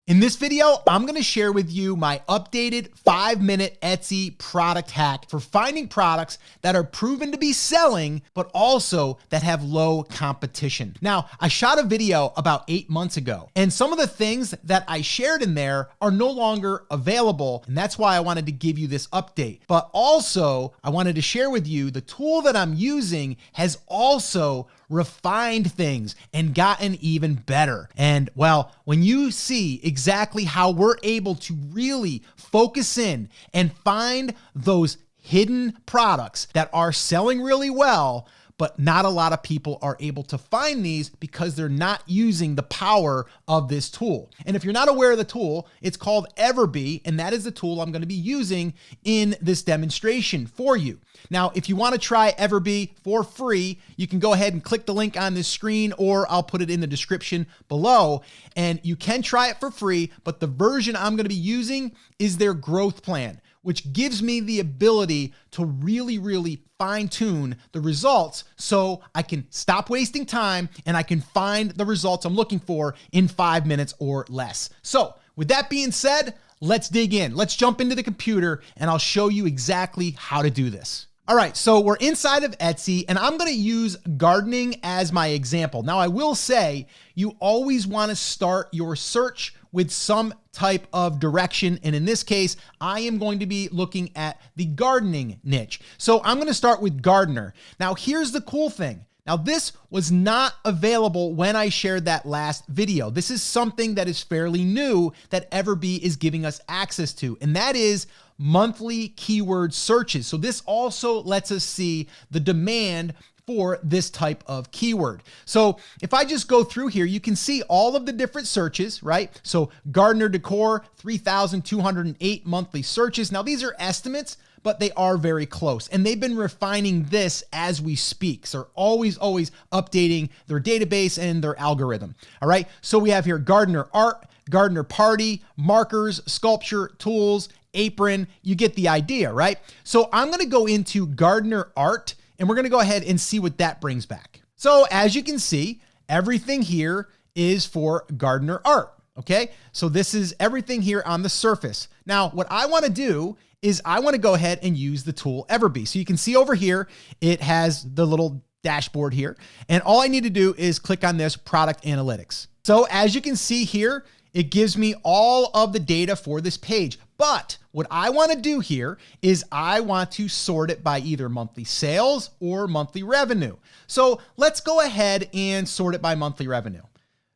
In this video, I'm gonna share with you my updated 5-minute Etsy product hack for finding products that are proven to be selling, but also that have low competition. Now, I shot a video about 8 months ago, and some of the things that I shared in there are no longer available, and that's why I wanted to give you this update. But also, I wanted to share with you the tool that I'm using has also refined things and gotten even better. And well, when you see exactly how we're able to really focus in and find those hidden products that are selling really well, but not a lot of people are able to find these because they're not using the power of this tool. And if you're not aware of the tool, it's called Everbee, and that is the tool I'm going to be using in this demonstration for you. Now, if you want to try Everbee for free, you can go ahead and click the link on this screen, or I'll put it in the description below, and you can try it for free, but the version I'm going to be using is their growth plan, which gives me the ability to really fine tune the results so I can stop wasting time and I can find the results I'm looking for in 5 minutes or less. So with that being said, let's dig in. Let's jump into the computer and I'll show you exactly how to do this. All right, so we're inside of Etsy and I'm gonna use gardening as my example. Now I will say you always wanna start your search with some type of direction. And in this case, I am going to be looking at the gardening niche. So I'm gonna start with gardener. Now here's the cool thing. Now this was not available when I shared that last video. This is something that is fairly new that Everbee is giving us access to, and that is monthly keyword searches. So this also lets us see the demand for this type of keyword. So if I just go through here, you can see all of the different searches, right? So gardener decor, 3,208 monthly searches. Now these are estimates, but they are very close. And they've been refining this as we speak. So they're always updating their database and their algorithm. All right. So we have here gardener art, gardener party, markers, sculpture, tools, apron. You get the idea, right? So I'm going to go into gardener art and we're going to go ahead and see what that brings back. So as you can see, everything here is for gardener art. Okay. So this is everything here on the surface. Now, what I want to do is I want to go ahead and use the tool Everbee. So you can see over here, it has the little dashboard here. And all I need to do is click on this product analytics. So as you can see here, it gives me all of the data for this page. But what I want to do here is I want to sort it by either monthly sales or monthly revenue. So let's go ahead and sort it by monthly revenue.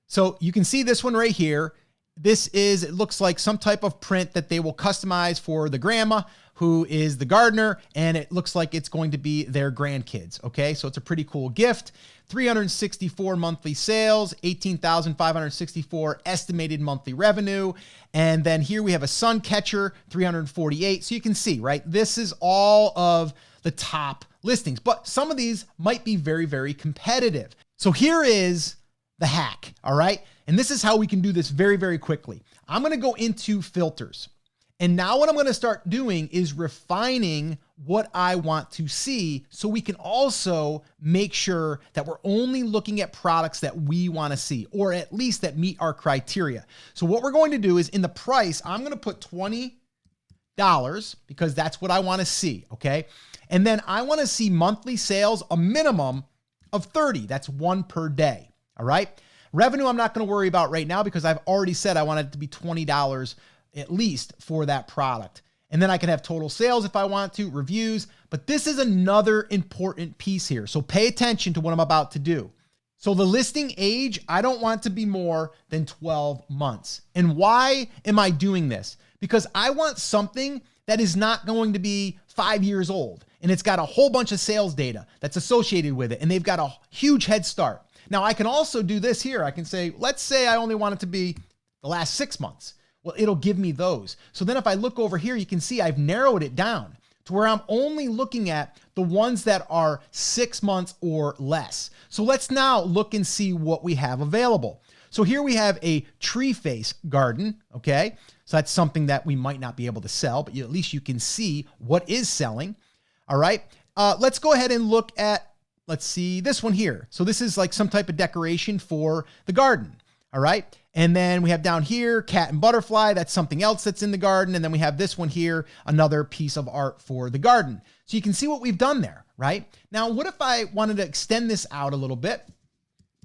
So you can see this one right here. This is, it looks like some type of print that they will customize for the grandma who is the gardener, and it looks like it's going to be their grandkids. Okay, so it's a pretty cool gift. 364 monthly sales, 18,564 estimated monthly revenue. And then here we have a sun catcher, 348. So you can see, right? This is all of the top listings, but some of these might be very competitive. So here is the hack. All right. And this is how we can do this very quickly. I'm going to go into filters. And now what I'm going to start doing is refining what I want to see so we can also make sure that we're only looking at products that we want to see, or at least that meet our criteria. So what we're going to do is in the price, I'm going to put $20 because that's what I want to see. Okay. And then I want to see monthly sales, a minimum of 30. That's one per day. All right. Revenue, I'm not going to worry about right now because I've already said I want it to be $20 at least for that product. And then I can have total sales if I want to, reviews, but this is another important piece here. So pay attention to what I'm about to do. So the listing age, I don't want to be more than 12 months. And why am I doing this? Because I want something that is not going to be 5 years old and it's got a whole bunch of sales data that's associated with it. And they've got a huge head start. Now I can also do this here. I can say, let's say I only want it to be the last 6 months. Well, it'll give me those. So then if I look over here, you can see I've narrowed it down to where I'm only looking at the ones that are 6 months or less. So let's now look and see what we have available. So here we have a tree face garden. Okay. So that's something that we might not be able to sell, but at least you can see what is selling. All right. Let's go ahead and look at, let's see this one here. So this is like some type of decoration for the garden. All right. And then we have down here, cat and butterfly. That's something else that's in the garden. And then we have this one here, another piece of art for the garden. So you can see what we've done there, right? Now, what if I wanted to extend this out a little bit?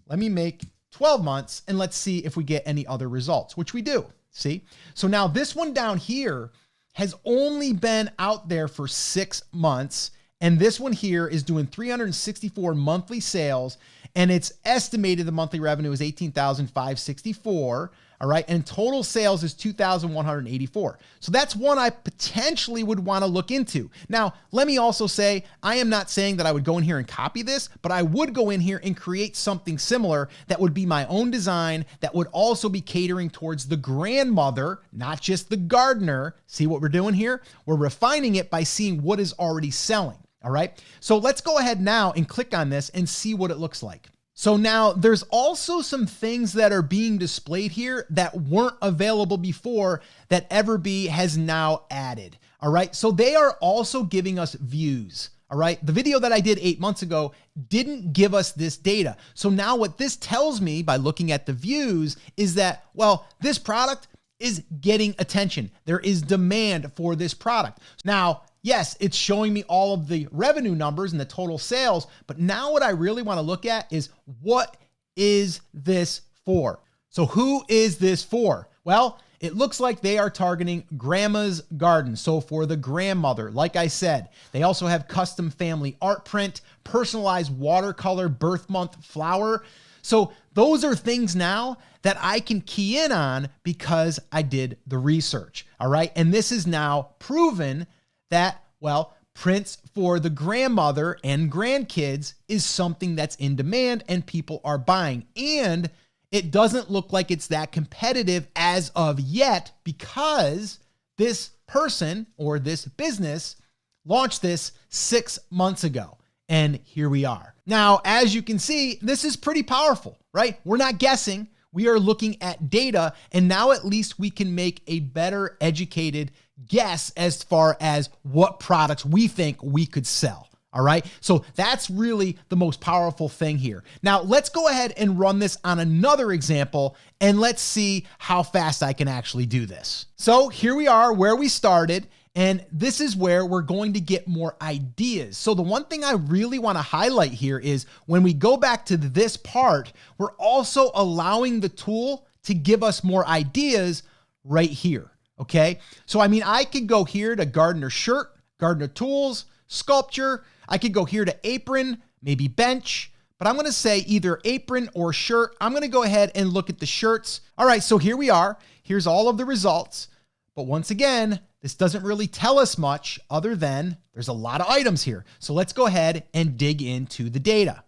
Let me make 12 months and let's see if we get any other results, which we do. See? So now this one down here has only been out there for 6 months. And this one here is doing 364 monthly sales, and it's estimated the monthly revenue is 18,564. All right. And total sales is 2,184. So that's one I potentially would want to look into. Now, let me also say, I am not saying that I would go in here and copy this, but I would go in here and create something similar that would be my own design, that would also be catering towards the grandmother, not just the gardener. See what we're doing here? We're refining it by seeing what is already selling. All right. So let's go ahead now and click on this and see what it looks like. So now there's also some things that are being displayed here that weren't available before that Everbee has now added. All right. So they are also giving us views. All right. The video that I did 8 months ago didn't give us this data. So now what this tells me by looking at the views is that, well, this product is getting attention. There is demand for this product. Now, yes, it's showing me all of the revenue numbers and the total sales, but now what I really want to look at is what is this for? So who is this for? Well, it looks like they are targeting grandma's garden. So for the grandmother, like I said, they also have custom family art print, personalized watercolor birth month flower. So those are things now that I can key in on because I did the research. All right. And this is now proven that, well, prints for the grandmother and grandkids is something that's in demand and people are buying. And it doesn't look like it's that competitive as of yet because this person or this business launched this 6 months ago. And here we are. Now, as you can see, this is pretty powerful, right? We're not guessing. We are looking at data, and now at least we can make a better educated guess as far as what products we think we could sell. All right. So that's really the most powerful thing here. Now let's go ahead and run this on another example and let's see how fast I can actually do this. So here we are where we started. And this is where we're going to get more ideas. So the one thing I really want to highlight here is when we go back to this part, we're also allowing the tool to give us more ideas right here. Okay. So, I mean, I could go here to gardener shirt, gardener tools, sculpture. I could go here to apron, maybe bench, but I'm going to say either apron or shirt. I'm going to go ahead and look at the shirts. All right. So here we are. Here's all of the results. But once again, this doesn't really tell us much other than there's a lot of items here. So let's go ahead and dig into the data.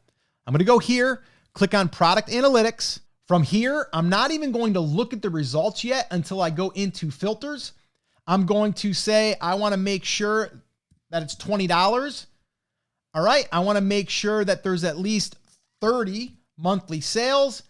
I'm going to go here, click on product analytics. From here, I'm not even going to look at the results yet until I go into filters. I'm going to say, I want to make sure that it's $20. All right. I want to make sure that there's at least 30 monthly sales.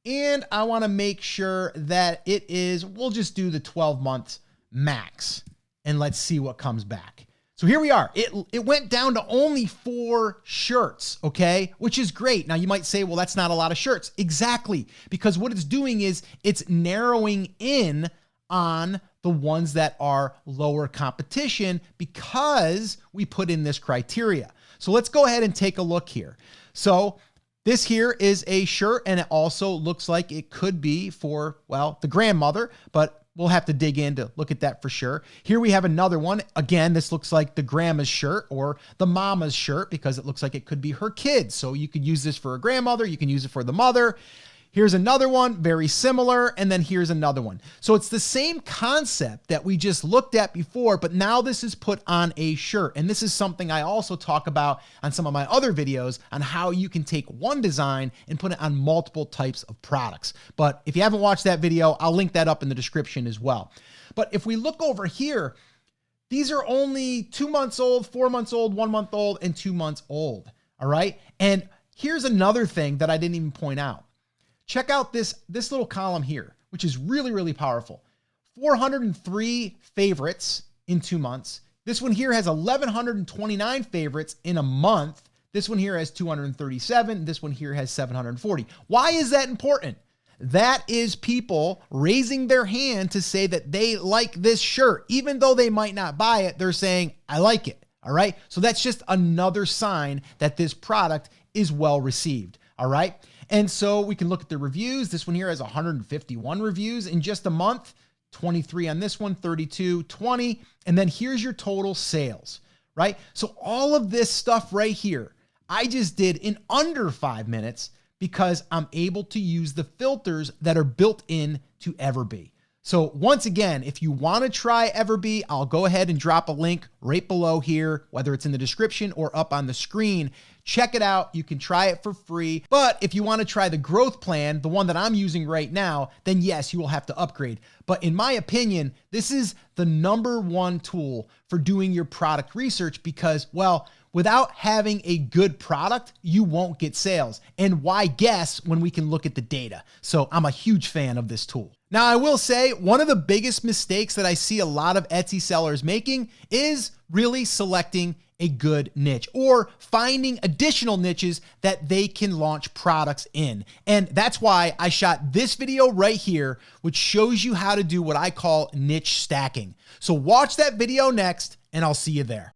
And I want to make sure that it is, we'll just do the 12 months max and let's see what comes back. So here we are. It went down to only 4 shirts, okay, which is great. Now you might say, well, that's not a lot of shirts. Exactly, because what it's doing is it's narrowing in on the ones that are lower competition because we put in this criteria. So let's go ahead and take a look here. So this here is a shirt, and it also looks like it could be for, well, the grandmother, but we'll have to dig in to look at that for sure. Here we have another one. Again, this looks like the grandma's shirt or the mama's shirt because it looks like it could be her kids. So you could use this for a grandmother. You can use it for the mother. Here's another one, very similar. And then here's another one. So it's the same concept that we just looked at before, but now this is put on a shirt. And this is something I also talk about on some of my other videos on how you can take one design and put it on multiple types of products. But if you haven't watched that video, I'll link that up in the description as well. But if we look over here, these are only 2 months old, 4 months old, 1 month old, and 2 months old. All right. And here's another thing that I didn't even point out. Check out this little column here, which is really, really powerful. 403 favorites in 2 months. This one here has 1,129 favorites in a month. This one here has 237. This one here has 740. Why is that important? That is people raising their hand to say that they like this shirt. Even though they might not buy it, they're saying, I like it. All right. So that's just another sign that this product is well received. All right. And so we can look at the reviews. This one here has 151 reviews in just a month, 23 on this one, 32, 20. And then here's your total sales, right? So all of this stuff right here, I just did in under 5 minutes because I'm able to use the filters that are built in to Everbee. So once again, if you want to try Everbee, I'll go ahead and drop a link right below here, whether it's in the description or up on the screen. Check it out. You can try it for free. But if you want to try the growth plan, the one that I'm using right now, then yes, you will have to upgrade. But in my opinion, this is the #1 tool for doing your product research because, well, without having a good product, you won't get sales. And why guess when we can look at the data? So I'm a huge fan of this tool. Now, I will say one of the biggest mistakes that I see a lot of Etsy sellers making is really selecting a good niche or finding additional niches that they can launch products in. And that's why I shot this video right here, which shows you how to do what I call niche stacking. So watch that video next, and I'll see you there.